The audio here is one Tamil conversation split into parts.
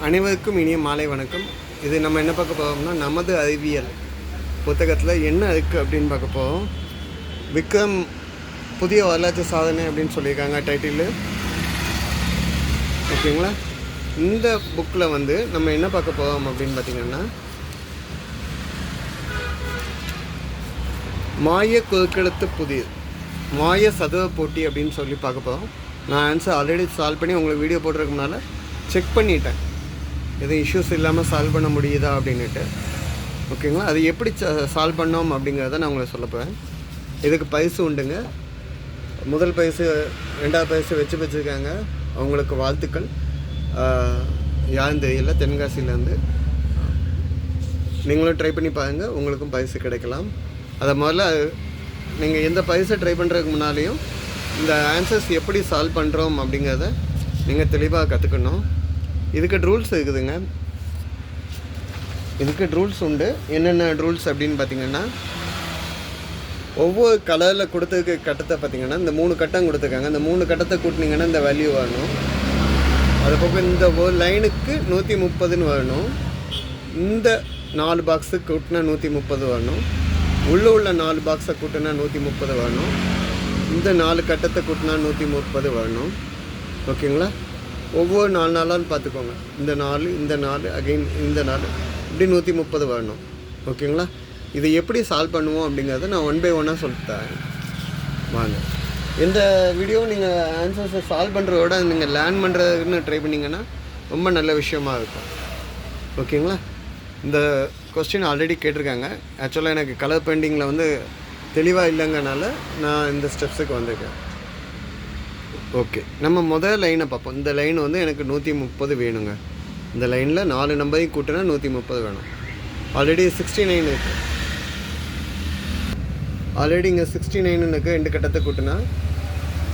அனைவருக்கும் இனிய மாலை வணக்கம். இது நம்ம என்ன பார்க்க போகிறோம்னா, நமது அறிவியல் புத்தகத்தில் என்ன இருக்குது அப்படின்னு பார்க்க போகிறோம். விக்ரம் புதிய வரலாற்று சாதனை அப்படின்னு சொல்லியிருக்காங்க டைட்டிலு. ஓகேங்களா? இந்த புக்கில் வந்து நம்ம என்ன பார்க்க போகிறோம் அப்படின்னு பார்த்திங்கன்னா, மாய குறுக்கெழுத்து புதிர் மாய சதுர போட்டி அப்படின்னு சொல்லி பார்க்க போகிறோம். நான் ஆன்சர் ஆல்ரெடி சால்வ் பண்ணி உங்களுக்கு வீடியோ போடுறதுக்கு முன்னால் செக் பண்ணிட்டேன், எதுவும் இஷ்யூஸ் இல்லாமல் சால்வ் பண்ண முடியுதா அப்படின்ட்டு. ஓகேங்களா? அது எப்படி சால்வ் பண்ணோம் அப்படிங்கிறத நான் உங்களுக்கு சொல்ல போகிறேன். இதுக்கு பரிசு உண்டுங்க. முதல் பரிசு, ரெண்டாவது பரிசு வச்சுருக்காங்க. அவங்களுக்கு வாழ்த்துக்கள். யாரும் தெரியல, தென்காசியிலேருந்து. நீங்களும் ட்ரை பண்ணி பாருங்கள், உங்களுக்கும் பரிசு கிடைக்கலாம். அதை முதல்ல நீங்கள் எந்த பரிசை ட்ரை பண்ணுறதுக்கு முன்னாலேயும் இந்த ஆன்சர்ஸ் எப்படி சால்வ் பண்ணுறோம் அப்படிங்கிறத நீங்கள் தெளிவாக கற்றுக்கணும். இதுக்கு ரூல்ஸ் இருக்குதுங்க. இதுக்கு ரூல்ஸ் உண்டு. என்னென்ன ரூல்ஸ் அப்படின்னு பார்த்தீங்கன்னா, ஒவ்வொரு கலரில் கொடுத்ததுக்கு கட்டத்தை பார்த்தீங்கன்னா, இந்த 3 கட்டம் கொடுத்துருக்காங்க. இந்த 3 கட்டத்தை கூட்டினீங்கன்னா இந்த வேல்யூ வரணும். அது போக இந்த ஒரு லைனுக்கு 130ன்னு வரணும். இந்த 4 பாக்ஸுக்கு கூட்டினா 130 வரணும். உள்ள 4 பாக்ஸை கூட்டினா 130 வரணும். இந்த 4 கட்டத்தை கூட்டினா 130 வரணும். ஓகேங்களா? ஒவ்வொரு 4 நாளான்னு பார்த்துக்கோங்க. இந்த 4 அகெயின் இந்த 4 இப்படி 130 வரணும். ஓகேங்களா? இதை எப்படி சால்வ் பண்ணுவோம் அப்படிங்கிறத நான் 1 by 1 சொல்லித்தரேன். வாங்க. இந்த வீடியோ நீங்கள் ஆன்சர்ஸை சால்வ் பண்ணுறதோட நீங்கள் லேர்ன் பண்ணுறதுன்னு ட்ரை பண்ணிங்கன்னா ரொம்ப நல்ல விஷயமாக இருக்கும். ஓகேங்களா? இந்த கொஸ்டின் ஆல்ரெடி கேட்டிருக்காங்க. ஆக்சுவலாக எனக்கு கலர் பெயிண்டிங்கில் வந்து தெளிவாக இல்லைங்கனால நான் இந்த ஸ்டெப்ஸுக்கு வந்திருக்கேன். ஓகே, நம்ம முதல் லைனை பார்ப்போம். இந்த லைன் வந்து எனக்கு 130 வேணுங்க. இந்த லைனில் 4 நம்பரையும் கூட்டினா 130 வேணும். ஆல்ரெடி 69 இருக்குது. ஆல்ரெடி இங்கே 69 இருக்குது. 2 கட்டத்தை கூட்டினா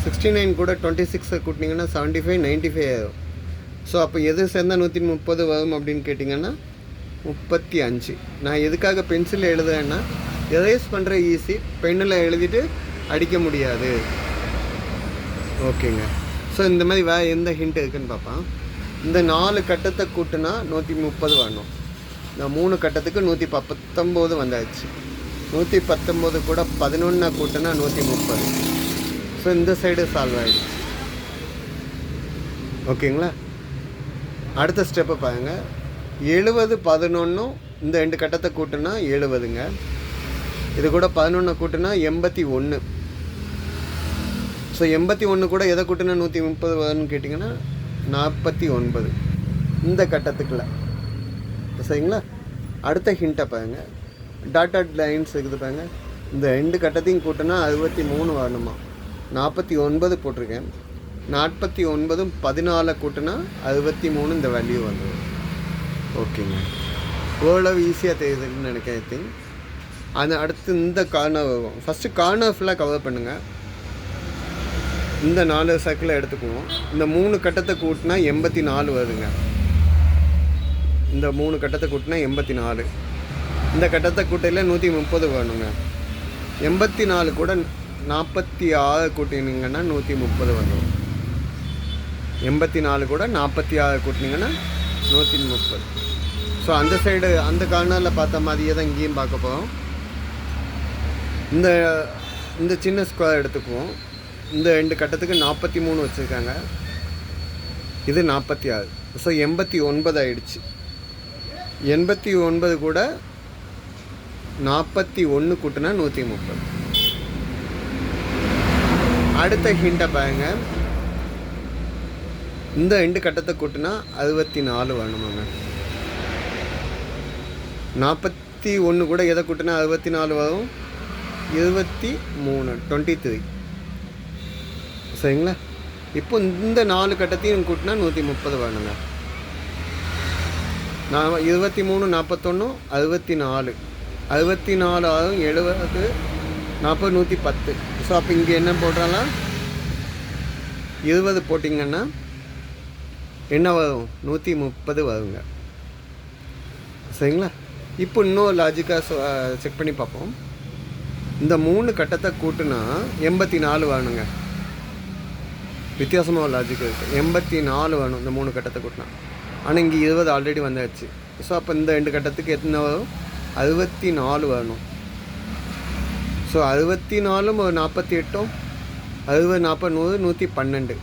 69 கூட 26 கூட்டினீங்கன்னா 75, 95 ஆகும். ஸோ அப்போ எது சேர்ந்தால் 130 வரும் அப்படின்னு கேட்டிங்கன்னா 35. நான் எதுக்காக பென்சிலில் எழுதுறேன்னா, எரேஸ் பண்ணுற ஈஸி, பெண்ணில் எழுதிட்டு அடிக்க முடியாது. ஓகேங்க. ஸோ இந்த மாதிரி வேறு எந்த ஹிண்ட் இருக்குதுன்னு பார்ப்பேன். இந்த 4 கட்டத்தை கூட்டினா 130 வரணும். இந்த 3 கட்டத்துக்கு 119 வந்தாச்சு. 119 கூட 11 கூட்டினா 130. ஸோ இந்த சைடு சால்வ் ஆகிடுச்சு. ஓகேங்களா? அடுத்த ஸ்டெப்பை பாருங்கள். 70, 11 இந்த 2 கட்டத்தை கூட்டினா 70ங்க. இது கூட 11 கூட்டினா 81. ஸோ 81 கூட எதை கூட்டினா 130 வரும்னு கேட்டிங்கன்னா 49 இந்த கட்டத்துக்குள்ள. சரிங்களா? அடுத்த ஹிண்ட்டை பாருங்க. டாட்டட் லைன்ஸ் இருக்குது பாருங்க. இந்த 2 கட்டத்தையும் கூட்டினா 63 வரணுமா. 49 போட்டிருக்கேன். 49 14 கூட்டினா 63 இந்த வேல்யூ வந்துடும். ஓகேங்க. ஓரளவு ஈஸியாக தெரியுதுன்னு நினைக்கிறேன். ஐ திங்க் அது அடுத்து இந்த கார்னர் வரும். ஃபஸ்ட்டு கார்னர் ஃபுல்லாக கவர் பண்ணுங்கள். இந்த 4 சர்க்கிளை எடுத்துக்குவோம். இந்த 3 கட்டத்தை கூட்டினா 84 வருதுங்க. இந்த 3 கட்டத்தை கூட்டினா 84. இந்த கட்டத்தை கூட்டையில் 130 வரணுங்க. 84 கூட 46 கூட்டினீங்கன்னா 130 வந்துடும். 84 கூட 46 கூட்டினீங்கன்னா 130. ஸோ அந்த சைடு அந்த கார்னரில் பார்த்த மாதிரியே தான் இங்கேயும் பார்க்க போகிறோம். இந்த சின்ன ஸ்கொயர் எடுத்துக்குவோம். இந்த 2 கட்டத்துக்கு 43 வச்சுருக்காங்க. இது 46. ஸோ 89 ஆகிடுச்சு. 89 கூட 41 கூட்டினா 130. அடுத்த ஹிண்ட்டை பாருங்க. இந்த 2 கட்டத்தை கூட்டினா 64 வரணுமாங்க. 41 கூட எதை கூட்டினா 64 வரும். 23, 23. சரிங்களா? இப்போ இந்த 4 கட்டத்தையும் கூட்டினா 130 வரணுங்க. 23, 41, 64. 64 ஆகும். 70, 40, 110. ஸோ அப்போ இங்கே என்ன போடுறாலாம், 20 போட்டிங்கன்னா என்ன வரும்? 130 வருங்க. சரிங்களா? இப்போ இன்னும் லாஜிக்காக செக் பண்ணி பார்ப்போம். இந்த 3 கட்டத்தை கூட்டினா 84 வரணுங்க. வித்தியாசமாக லாஜிக் இருக்குது. 84 வேணும் இந்த 3 கட்டத்தை கூட்டினா. ஆனால் இங்கே 20 ஆல்ரெடி வந்தாச்சு. ஸோ அப்போ இந்த 2 கட்டத்துக்கு எத்தனை வரும்? 64 வரணும். ஸோ 64 ஒரு 48 60 40 100 112.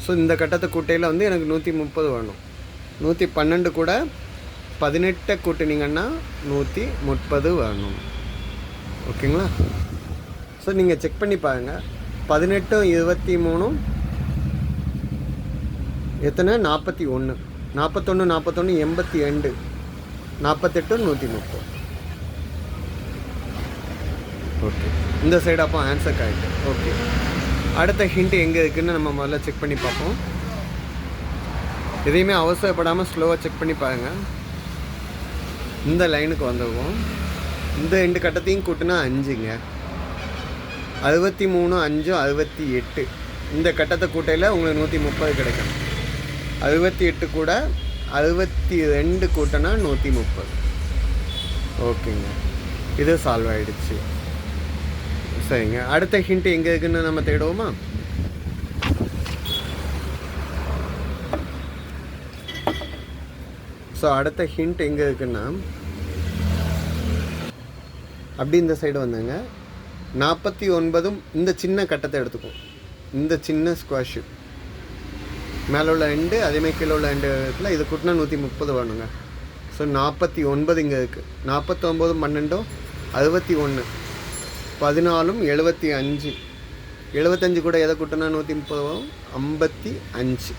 ஸோ இந்த கட்டத்தை கூட்டையில் வந்து எனக்கு 130 வரணும். 112 கூட 18 கூட்டினீங்கன்னா 130 வரணும். ஓகேங்களா? ஸோ நீங்கள் செக் பண்ணி பாருங்கள். 18 23 எத்தனை? 41 41 41 82 48 130. ஓகே, இந்த சைடு அப்போ ஆன்சர் கரெக்ட். ஓகே, அடுத்த ஹிண்ட் எங்கே இருக்குதுன்னு நம்ம முதல்ல செக் பண்ணி பார்ப்போம். எதையுமே அவசரப்படாமல் ஸ்லோவாக செக் பண்ணி பாருங்கள். இந்த லைனுக்கு வந்துடுவோம். இந்த 2 கட்டத்தையும் கூட்டினா 5ங்க. 63 5 68. இந்த கட்டத்தை கூட்டையில் உங்களுக்கு 130 கிடைக்கும். 68 கூட 62 கூட்டினா 130. ஓகேங்க, இது சால்வ் ஆகிடுச்சு. சரிங்க, அடுத்த ஹிண்ட் எங்கே இருக்குன்னு நம்ம தேடுவோமா? ஸோ அடுத்த ஹிண்ட் எங்கே இருக்குன்னா, அப்படி இந்த சைடு வந்தாங்க. 49 இந்த சின்ன கட்டத்தை எடுத்துக்கும். இந்த சின்ன ஸ்கொயர் ஷேப் மேலே உள்ள எண்டு, அதேமாதிரி கீழே உள்ள எண்டு இருக்குல்ல, இது கூட்டினா 130 வேணுங்க. ஸோ 49 இங்கே இருக்குது. 49 12 61 14 75. 75 கூட எதை கூட்டினா 130 வரும்? 55.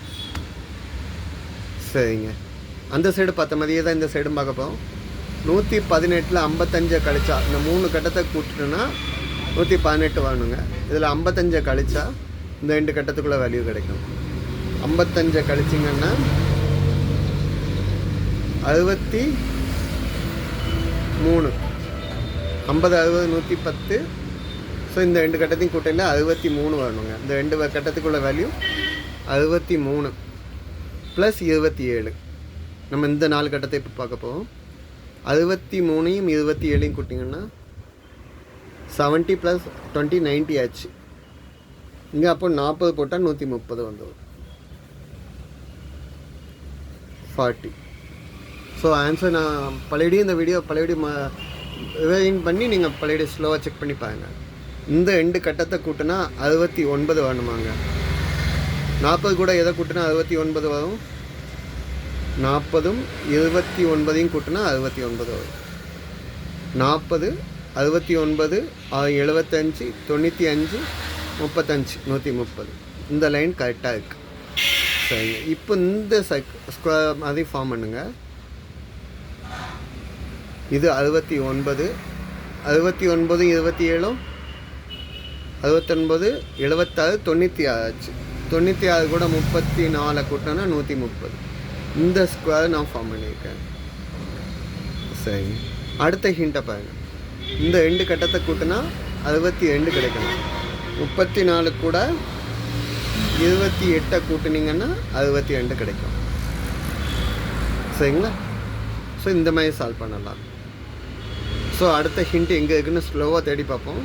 சரிங்க, அந்த சைடு பார்த்த மாதிரியே தான் இந்த சைடும் பார்க்க போகிறோம். 118 55 கழிச்சா, இந்த 3 கட்டத்தை கூட்டிட்டோன்னா 118 வரணுங்க. இதில் 55 கழிச்சா இந்த 2 கட்டத்துக்குள்ளே வேல்யூ கிடைக்கும். 55 கழிச்சிங்கன்னா 63. 50 60 110. ஸோ இந்த 2 கட்டத்தையும் கூட்டையில் 63 வரணுங்க. இந்த 2 கட்டத்துக்குள்ள வேல்யூ 63 ப்ளஸ் 27. நம்ம இந்த 4 கட்டத்தை இப்போ பார்க்க போவோம். 63யும் 27யும் கூட்டிங்கன்னா 70 + 20 90 ஆச்சு. இங்கே அப்போ 40 போட்டால் 130 வந்துடும். 40. ஸோ ஆன்சர் நான் பழையடியும் இந்த வீடியோ ரிவைன் பண்ணி நீங்கள் பழைய ஸ்லோவாக செக் பண்ணி பாருங்கள். இந்த 2 கட்டத்தை கூட்டினா 69 வரணுமாங்க. 40 கூட எதை கூட்டினா 69 வரும்? 40ம் 29யும் கூட்டினா 69 வரும். 40 69 75 95 35 130. இந்த லைன் கரெக்டாக இருக்குது. சரிங்க, இப்போ இந்த ஸ்கொயர் மாதிரி ஃபார்ம் பண்ணுங்கள். இது 69 69 27 69 76 96 ஆச்சு. 96 கூட 34 கூட்டினா 130. இந்த ஸ்கொயர் நான் ஃபார்ம் பண்ணியிருக்கேன். சரி, அடுத்த ஹிண்ட்டை பாருங்கள். இந்த 2 கட்டத்தை கூட்டினா 62 கிடைக்கணும். 34 கூட 28 கூட்டினீங்கன்னா 62 கிடைக்கும். சரிங்களா? ஸோ இந்த மாதிரி சால்வ் பண்ணலாம். ஸோ அடுத்த ஹிண்ட் எங்கே இருக்குன்னு ஸ்லோவாக தேடி பார்ப்போம்.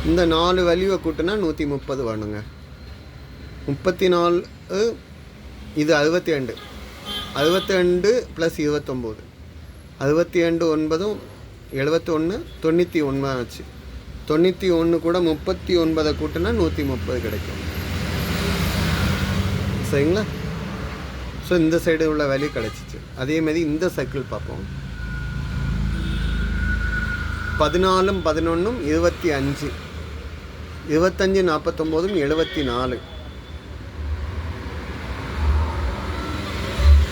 இந்த 4 வேல்யூவை கூட்டினா 130 வரணுங்க. 34 இது 62 62 + 29 62 9 71 91 ஆச்சு. 91 கூட 39 கூட்டினா 130 கிடைக்கும். சரிங்களா? ஸோ இந்த சைடு உள்ள வேல்யூ கிடச்சிச்சு. அதேமாதிரி இந்த சர்க்கிள் பார்ப்போம். 14 11 25 25 49 74.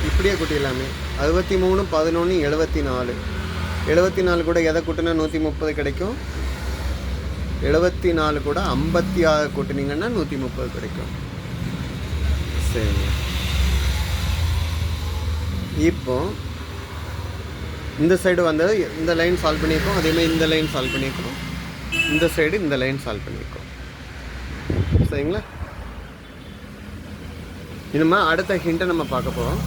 இப்படியே கூட்டிடலாமே. 63 11 74. 74 கூட எதை கூட்டினா 130 கிடைக்கும்? 74 கூட 56 கூட்டினீங்கன்னா 130 கிடைக்கும். சரி, இப்போ இந்த சைடு வந்தது இந்த லைன் சால்வ் பண்ணியிருக்கோம். அதேமாதிரி இந்த லைன் சால்வ் பண்ணியிருக்கோம். இந்த சைடு இந்த லைன் சால்வ் பண்ணியிருக்கோம். சரிங்களா? இனிமே அடுத்த ஹிண்ட்டை நம்ம பார்க்க போகிறோம்.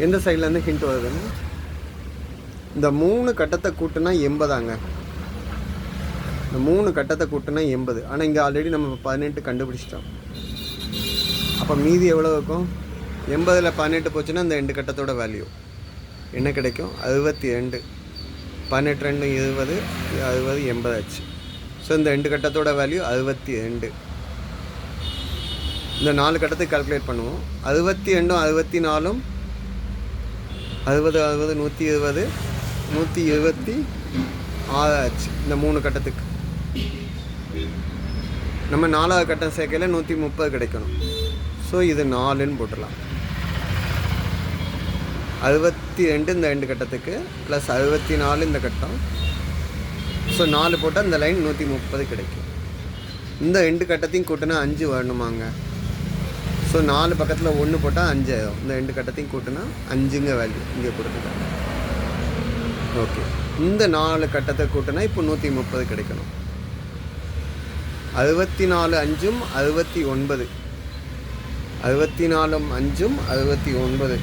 எந்த சைட்லேருந்து ஹிண்ட் வருதுன்னு, இந்த 3 கட்டத்தை கூட்டினா 80ஆங்க. இந்த 3 கட்டத்தை கூட்டினா 80. ஆனால் இங்கே ஆல்ரெடி நம்ம 18 கண்டுபிடிச்சிட்டோம். அப்போ மீதி எவ்வளோ இருக்கும்? 80ல் 18 போச்சுன்னா இந்த 2 கட்டத்தோட வேல்யூ என்ன கிடைக்கும்? 62. 18 2 20, 60 80 ஆச்சு. ஸோ இந்த 2 கட்டத்தோட வேல்யூ 62. இந்த 4 கட்டத்துக்கு கால்குலேட் பண்ணுவோம். 62 64 60 60 120 126 ஆச்சு. இந்த 3 கட்டத்துக்கு நம்ம 4வது கட்டம் சேர்க்கையில் 130 கிடைக்கணும். ஸோ இது 4ன்னு போட்டுடலாம். 62 இந்த 2 கட்டத்துக்கு ப்ளஸ் 64 இந்த கட்டம். ஸோ 4 போட்டால் இந்த லைன் 130 கிடைக்கும். இந்த 2 கட்டத்தையும் கூட்டினா 5 வரணுமாங்க. ஸோ 4 பக்கத்தில் 1 போட்டால் 5 ஆகும். இந்த 2 கட்டத்தையும் கூட்டினா 5ங்க வேல்யூ இங்கே கொடுத்துட்டாங்க. ஓகே, இந்த 4 கட்டத்தை கூட்டினா இப்போ 130 கிடைக்கணும். 64 5ம் 69, 64 5ம் 69,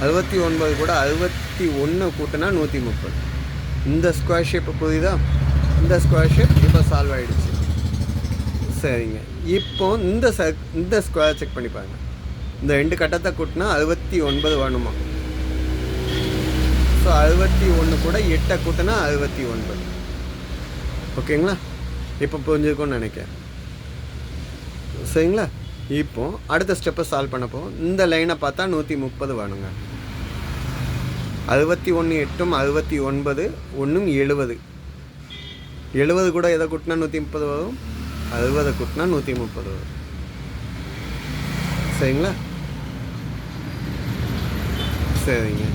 69 கூட 61 கூட்டினா 130. இந்த ஸ்கொயர் ஷேப் புரியுதா? இந்த ஸ்கொயர் ஷேப் இப்போ சால்வ் ஆகிடுச்சு. சரிங்க, இப்போ இந்த ஸ்கொயர் செக் பண்ணி பாருங்க. இந்த 2 கட்டத்தை கூட்டினா 69 வேணுமா? ஸோ 61 கூட 8 கூட்டினா 69. ஓகேங்களா? இப்போ புரிஞ்சுக்கோன்னு நினைக்கிறேன். சரிங்களா? இப்போ அடுத்த ஸ்டெப்பை சால்வ் பண்ணப்போ இந்த லைனை பார்த்தா 130 வேணுங்க. 61 8ம் 69 1ம் 70. 70 கூட எதை கூட்டினா 130 வரும்? 60 கூட்டினா 130 வரும். சரிங்களா? சரிங்க,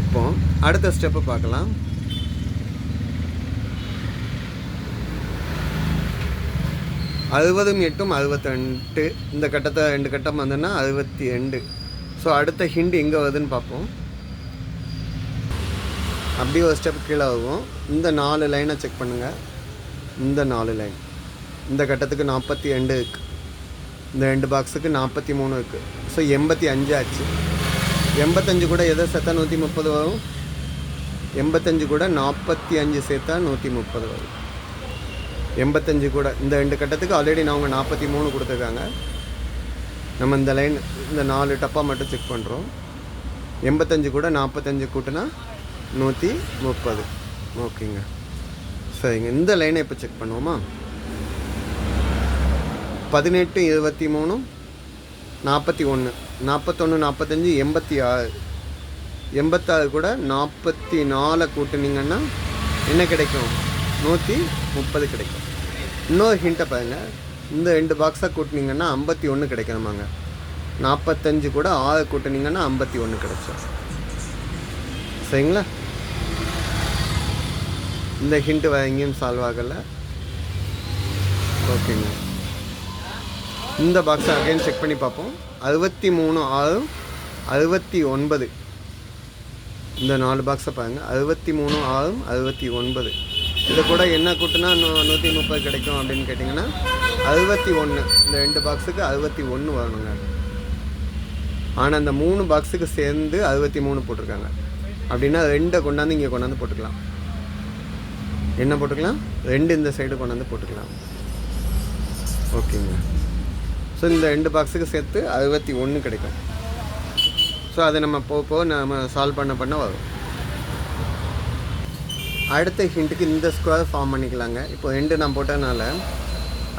இப்போ அடுத்த ஸ்டெப்பை பார்க்கலாம். அறுபதும் 8ம் 62. இந்த கட்டத்தை 2 கட்டம் வந்ததுன்னா 62. ஸோ அடுத்த ஹிண்ட் எங்கே வருதுன்னு பார்ப்போம். அப்படியே ஒரு ஸ்டெப் கீழே ஆகும். இந்த 4 லைனை செக் பண்ணுங்கள். இந்த 4 லைன் இந்த கட்டத்துக்கு 42 இருக்குது. இந்த 2 பாக்ஸுக்கு 43 இருக்குது. ஸோ 85 ஆச்சு. 85 கூட எதை சேர்த்தா 130 வரும்? 85 கூட 45 சேர்த்தா 130 வரும். 85 கூட இந்த 2 கட்டத்துக்கு ஆல்ரெடி அவங்க 43 கொடுத்துருக்காங்க. நம்ம இந்த லைன் இந்த 4 டப்பாக மட்டும் செக் பண்ணுறோம். 85 கூட 45 கூட்டினா 130. ஓகேங்க, சரிங்க. இந்த லைனை இப்போ செக் பண்ணுவோமா? 18 23 41 41 45 86. 86 கூட 44 கூட்டினீங்கன்னா என்ன கிடைக்கும்? 130 கிடைக்கும். இன்னொரு ஹிண்ட்டை பாருங்கள். இந்த 2 பாக்ஸாக கூட்டினீங்கன்னா 51 கிடைக்கணுமாங்க. 45 கூட 6 கூட்டினீங்கன்னா 51 கிடைச்சோம். சரிங்களா? இந்த ஹிண்ட்டு எங்கேயும் சால்வ் ஆகலை. ஓகேங்க, இந்த பாக்ஸை அகைன் செக் பண்ணி பார்ப்போம். 63 6 69. இந்த 4 பாக்ஸை பாருங்கள். 63 6 69. இதை கூட என்ன கூட்டினா 130 கிடைக்கும் அப்படின்னு கேட்டிங்கன்னா 61. இந்த 2 பாக்ஸுக்கு 61 வரணுங்க. ஆனால் இந்த 3 பாக்ஸுக்கு சேர்ந்து 63 போட்டிருக்காங்க. அப்படின்னா 2 கொண்டாந்து இங்கே கொண்டாந்து போட்டுக்கலாம். என்ன போட்டுக்கலாம்? 2 இந்த சைடு கொண்டாந்து போட்டுக்கலாம். ஓகேங்க, ஸோ இந்த 2 பாக்ஸுக்கு சேர்த்து 61 கிடைக்கும். ஸோ அதை நம்ம போக நம்ம சால்வ் பண்ண வரும். அடுத்த ஹிண்ட்டுக்கு இந்த ஸ்கொயர் ஃபார்ம் பண்ணிக்கலாங்க. இப்போ 2 நான் போட்டதுனால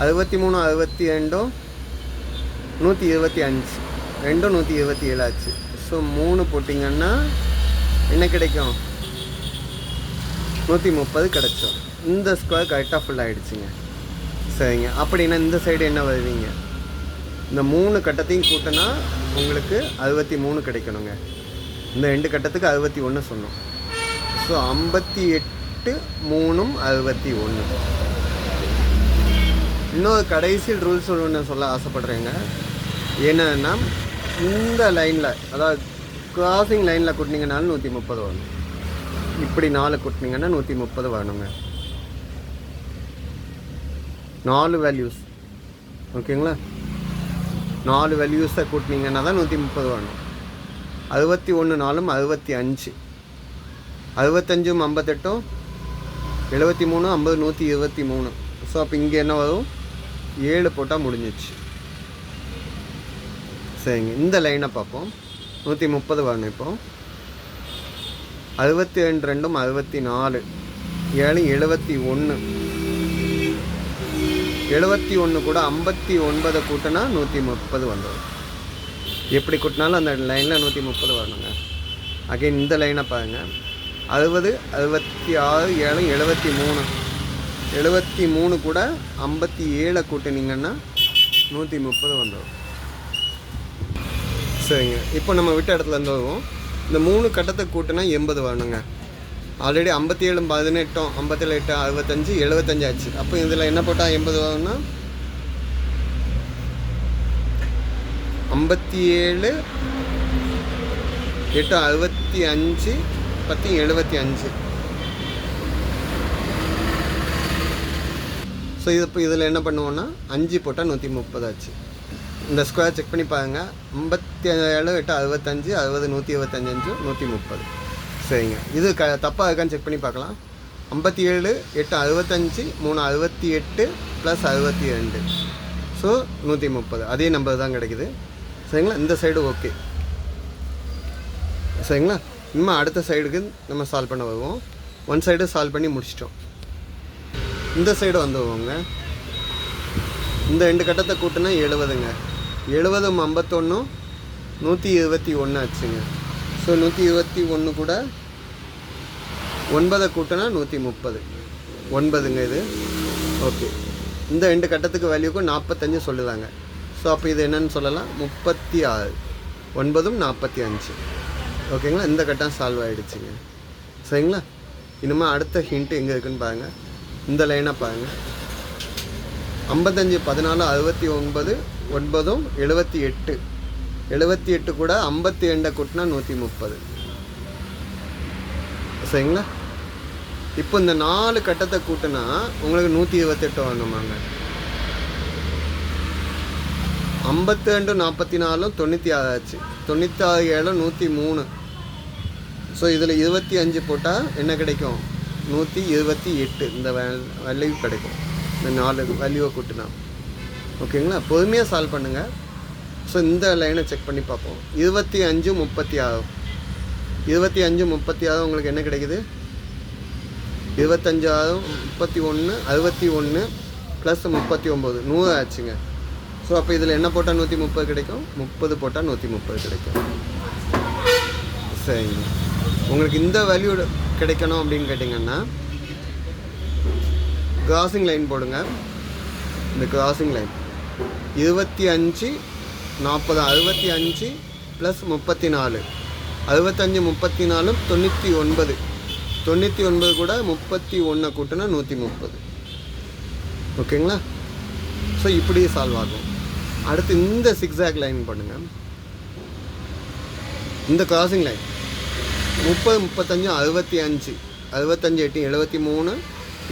63 62 125 2 127 ஆச்சு. ஸோ 3 போட்டிங்கன்னா என்ன கிடைக்கும்? 130 கிடைச்சோம். இந்த ஸ்கொயர் கரெக்டாக ஃபுல் ஆகிடுச்சிங்க. சரிங்க, அப்படின்னா இந்த சைடு என்ன வருவீங்க? இந்த 3 கட்டத்தையும் கூட்டினா உங்களுக்கு 63 கிடைக்கணுங்க. இந்த 2 கட்டத்துக்கு 61 சொன்னோம். ஸோ 58 3ம் 61. இன்னொரு கடைசி ரூல்ஸ் ஒன்று சொல்ல ஆசைப்படுறேங்க. என்னன்னா இந்த லைனில், அதாவது கிராசிங் லைனில் கூட்டினீங்கனாலும் 130 வரணும். இப்படி 4 கூட்டினீங்கன்னா 130 வரணுங்க. 4 வேல்யூஸ். ஓகேங்களா? 4 வேல்யூஸை கூட்டினீங்கன்னா தான் 130 வரணும். 61 4ம் 65, 65ம் 58, 73 50 123. ஸோ அப்போ இங்கே என்ன வரும்? 7 போட்டால் முடிஞ்சிச்சு. சரிங்க. இந்த லைனை பார்ப்போம். 130 வரணும். இப்போ 62 ரெண்டும் 64, 7 71, 71 கூட 59 கூட்டினா 130 வந்துடும். எப்படி கூட்டினாலும் அந்த லைனில் 130 வரணுங்க. அகைன் இந்த லைனை பாருங்கள். 60, 66, 7 73, 73 கூட 57 கூட்டினீங்கன்னா 130 வந்துடும். சரிங்க. இப்போ நம்ம விட்ட இடத்துலேருந்து வருவோம். இந்த 3 கட்டத்தை கூட்டினா 80 வரணுங்க. ஆல்ரெடி 57 18 57 65 75 ஆச்சு. அப்போ இதில் என்ன போட்டால் 80 வரும்னா 57 8 65 10 75. ஸோ இது இப்போ இதில் என்ன பண்ணுவோன்னா 5 போட்டால் 130 ஆச்சு. இந்த ஸ்கொயர் செக் பண்ணி பாருங்கள். 57 8 65 60 125 130. சரிங்க. இது தப்பாக இருக்கான்னு செக் பண்ணி பார்க்கலாம். 57 8 65 3 68 ப்ளஸ் 62, ஸோ 130. அதே நம்பர் தான் கிடைக்குது. சரிங்களா. இந்த சைடு ஓகே. சரிங்களா. இன்னும் அடுத்த சைடுக்கு நம்ம சால்வ் பண்ண வருவோம். ஒன் சைடு சால்வ் பண்ணி முடிச்சிட்டோம். இந்த சைடு வந்துடுவோங்க. இந்த 2 கட்டத்தை கூட்டினா 70ங்க. 70 51 121 ஆச்சுங்க. ஸோ 121 கூட 9 கூட்டினா 130. 9ங்க இது. ஓகே. இந்த 2 கட்டத்துக்கு வேல்யூக்கும் 45 சொல்லுதாங்க. ஸோ அப்போ இது என்னன்னு சொல்லலாம், 36. 9ம் 45. ஓகேங்களா. இந்த கட்டம் சால்வ் ஆகிடுச்சிங்க. சரிங்களா. இனிமேல் அடுத்த ஹிண்ட்டு எங்கே இருக்குதுன்னு பாருங்கள். இந்த லைனை பாருங்கள். 55 14 69 9ம் 78. 78 கூட 52 கூட்டினா 130. சரிங்களா. இப்போ இந்த 4 கட்டத்தை கூட்டினா உங்களுக்கு 128 வரணுமாங்க. 52 44 96 ஆச்சு. 96 7 103. ஸோ இதில் 25 போட்டால் என்ன கிடைக்கும், 128. இந்த வேல்யூ கிடைக்கும். இந்த 4 வேல்யூவை கூட்டினா. ஓகேங்களா. பொறுமையாக சால்வ் பண்ணுங்கள். ஸோ இந்த லைனை செக் பண்ணி பார்ப்போம். 25 36. 25 36 உங்களுக்கு என்ன கிடைக்குது, 25 31 61 ப்ளஸ் 39 100 ஆச்சுங்க. ஸோ அப்போ இதில் என்ன போட்டால் 130 கிடைக்கும், 30 போட்டால் 130 கிடைக்கும். சரிங்க. உங்களுக்கு இந்த வேல்யூ கிடைக்கணும் அப்படின்னு கேட்டிங்கன்னா கிராசிங் லைன் போடுங்க. இந்த கிராசிங் லைன் 25 40 65 ப்ளஸ் 34 65 34 99. 99 கூட 31 கூட்டினா 130. ஓகேங்களா. ஸோ இப்படி சால்வ் ஆகும். அடுத்து இந்த சிக்ஸாக் லைன் பண்ணுங்கள். இந்த கிராசிங் லைன் 30 35 65 65 8 73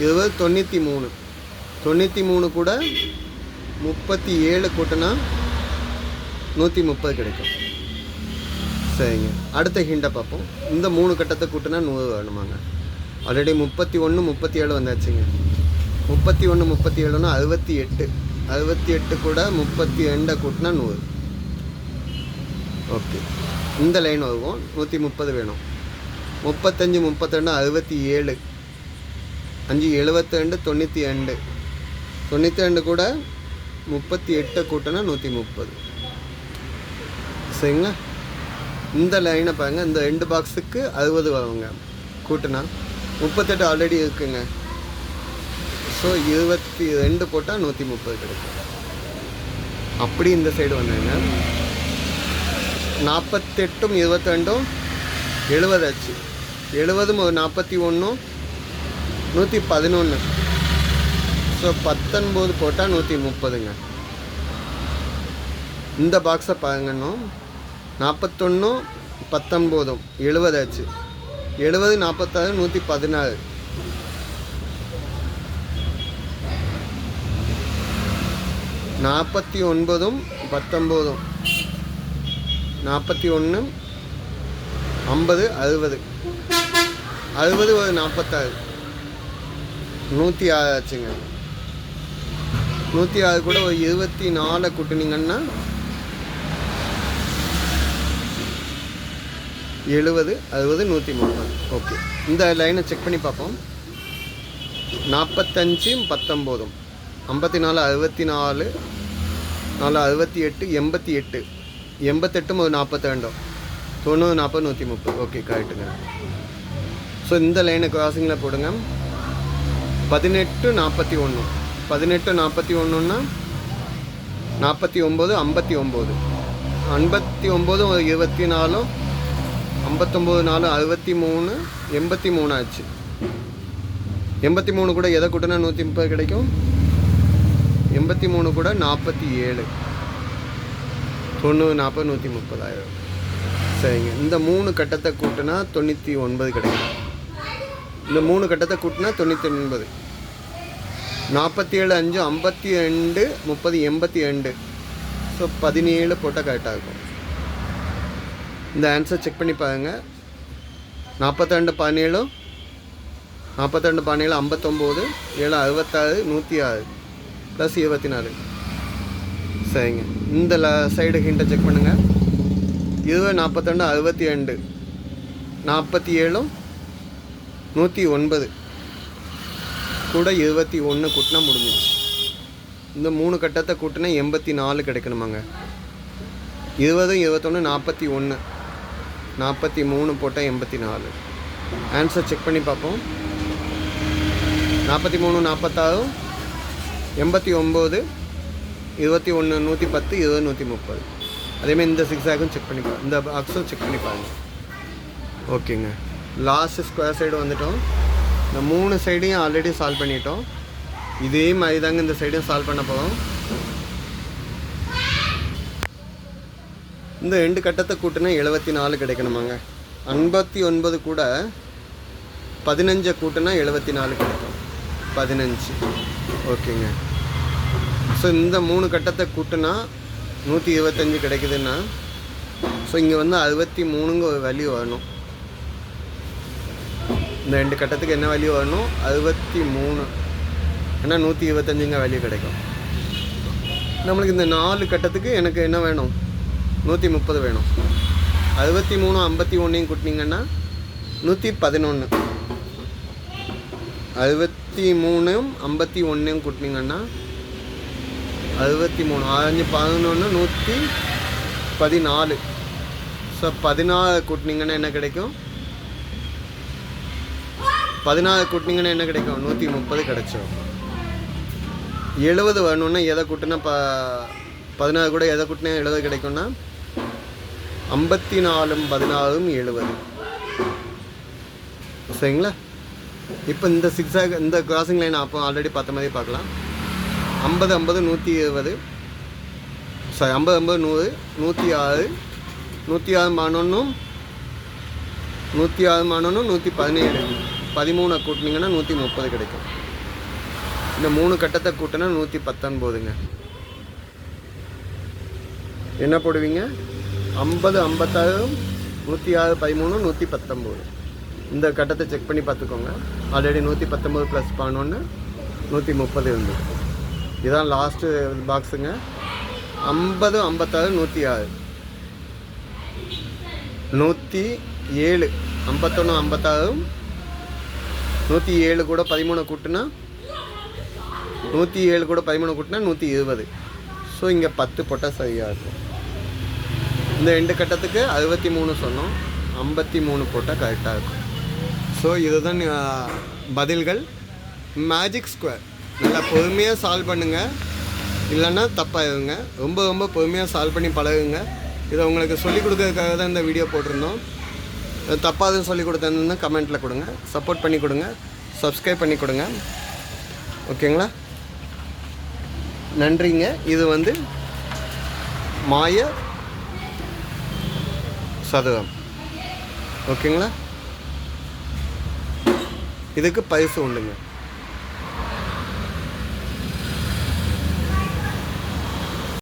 20 93. 93 கூட 37 கூட்டினா 130 கிடைக்கும். சரிங்க. அடுத்த ஹிண்டை பார்ப்போம். இந்த 3 கட்டத்தை கூட்டினா 100 வேணுமாங்க. ஆல்ரெடி 31 37 வந்தாச்சுங்க. 31 37னா 68. 68 கூட 32 கூட்டினா 100. ஓகே. இந்த லைன் வருவோம். 130 வேணும். 35 32 67 5 72 92. 92 கூட 38 கூட்டினா 130. சரிங்களா. இந்த லைனை பாருங்கள். இந்த 2 பாக்ஸுக்கு 60 வருங்க. கூட்டினா 38 ஆல்ரெடி இருக்குங்க. ஸோ 22 போட்டால் 130 கிடைக்கும். அப்படி இந்த சைடு வந்தாங்க. 48 22 70 ஆச்சு. 70 41 111. ஸோ 19 போட்டால் 130ங்க. இந்த பாக்ஸை பாருங்கன்னு 41 19 70 ஆச்சு. 70 46 116. 49 19 41 50 60 60 ஒரு 46 106 ஆச்சுங்க. 106 கூட ஒரு 24 கூட்டினீங்கன்னா 70 60 130. ஓகே, இந்த லைனை செக் பண்ணி பார்ப்போம். 45 19 54 64 4 68 88 88 42 90 40 130. ஓகே, கரெக்டுங்க. ஸோ இந்த லைனை கிராசிங்கில் போடுங்க. 18 41 18 41ன்னா 49 59 59 24 59 4 63 83 ஆச்சு. 83 கூட எதை கூட்டினா 130 கிடைக்கும்? 83 கூட 47 90 40 130 ஆயிடும். சரிங்க, இந்த 3 கட்டத்தை கூட்டினா 99 கிடைக்கும். இந்த 3 கட்டத்தை கூட்டினா 99. 47 5 52 30 82. ஸோ 17 போட்டால் கரெக்டாக இருக்கும். இந்த ஆன்சர் செக் பண்ணி பாருங்க. 42 17 42 17 59 7 66 106 ப்ளஸ் 24. சரிங்க, இந்த சைடு ஹிண்ட்டை செக் பண்ணுங்கள். 20 42 62 47 109 கூட 21 கூட்டினா முடிஞ்சிச்சு. இந்த 3 கட்டத்தை கூட்டினா 84 கிடைக்கணுமாங்க. 20 21 41 43 போட்டால் 84. ஆன்சர் செக் பண்ணி பார்ப்போம். 43 46 89 21 110 20 130. அதேமாதிரி இந்த 6 ஆகும் செக் பண்ணி பாருங்க. இந்த பாக்ஸும் செக் பண்ணி பாருங்க. ஓகேங்க, லாஸ்ட் ஸ்கொயர் சைடு வந்துட்டோம். இந்த 3 சைடையும் ஆல்ரெடி சால்வ் பண்ணிட்டோம். இதே மாதிரி தாங்க இந்த சைடையும் சால்வ் பண்ண போகிறோம். இந்த 2 கட்டத்தை கூட்டினா 74 கிடைக்கணுமாங்க. 59 கூட 15 கூட்டினா 74 கிடைக்கும். 15. ஓகேங்க. ஸோ இந்த 3 கட்டத்தை கூட்டினா 125 கிடைக்குதுன்னா, ஸோ இங்கே வந்து 63ங்க ஒரு வேல்யூ வரணும். இந்த 2 கட்டத்துக்கு என்ன வேல்யூ வரணும்? 63. ஏன்னா 125ங்க வேல்யூ கிடைக்கும். நம்மளுக்கு இந்த 4 கட்டத்துக்கு எனக்கு என்ன வேணும்? 130 வேணும். 63 51 கூட்டினீங்கன்னா 111. 63 51 கூட்டினீங்கன்னா 63 5 11 114. ஸோ 14 கூட்டினீங்கன்னா என்ன கிடைக்கும்? 14 கூட்டினீங்கன்னா என்ன கிடைக்கும்? 130 கிடைச்சிடும். 70 வரணுன்னா எதை கூட்டினா 16 கூட எதை கூட்டினா 70 கிடைக்கும்னா 54 16 70. சரிங்களா? இப்போ இந்த சிக்ஸாக இந்த கிராசிங் லைன் அப்போ ஆல்ரெடி பார்த்த மாதிரி பார்க்கலாம். 50 50 120. சாரி 50 50 100 106 106 மானொன்னும் 106 மானொன்னும் 117. 13 கூட்டினீங்கன்னா 130 கிடைக்கும். இந்த 3 கட்டத்தை கூட்டினா 119ங்க. என்ன போடுவீங்க? 50 56 106 13 119. இந்த கட்டத்தை செக் பண்ணி பார்த்துக்கோங்க. ஆல்ரெடி 119 ப்ளஸ் 11 130 இருந்தது. இதுதான் லாஸ்ட்டு பாக்ஸுங்க. 50 56 106 107 51 56 107 கூட 13 கூட்டினா 107 கூட 13 கூட்டினா 120. ஸோ இங்கே 10 போட்டால் சரியாக இருக்கும். இந்த 2 கட்டத்துக்கு 63 சொன்னோம். 53 போட்டால் கரெக்டாக இருக்கும். ஸோ இதுதான் பதில்கள். மேஜிக் ஸ்கொயர் நல்லா பொறுமையாக சால்வ் பண்ணுங்கள், இல்லைன்னா தப்பாகிடுங்க. ரொம்ப ரொம்ப பொறுமையாக சால்வ் பண்ணி பழகுங்க. இதை உங்களுக்கு சொல்லிக் கொடுக்கறதுக்காக தான் இந்த வீடியோ போட்டிருந்தோம். தப்பாக சொல்லிக் கொடுத்ததுன்னா கமெண்ட்டில் கொடுங்க. சப்போர்ட் பண்ணி கொடுங்க, சப்ஸ்கிரைப் பண்ணி கொடுங்க. ஓகேங்களா? நன்றிங்க. இது வந்து மாய சதுரம். ஓகேங்களா? இதுக்கு பரிசு உண்டுங்க.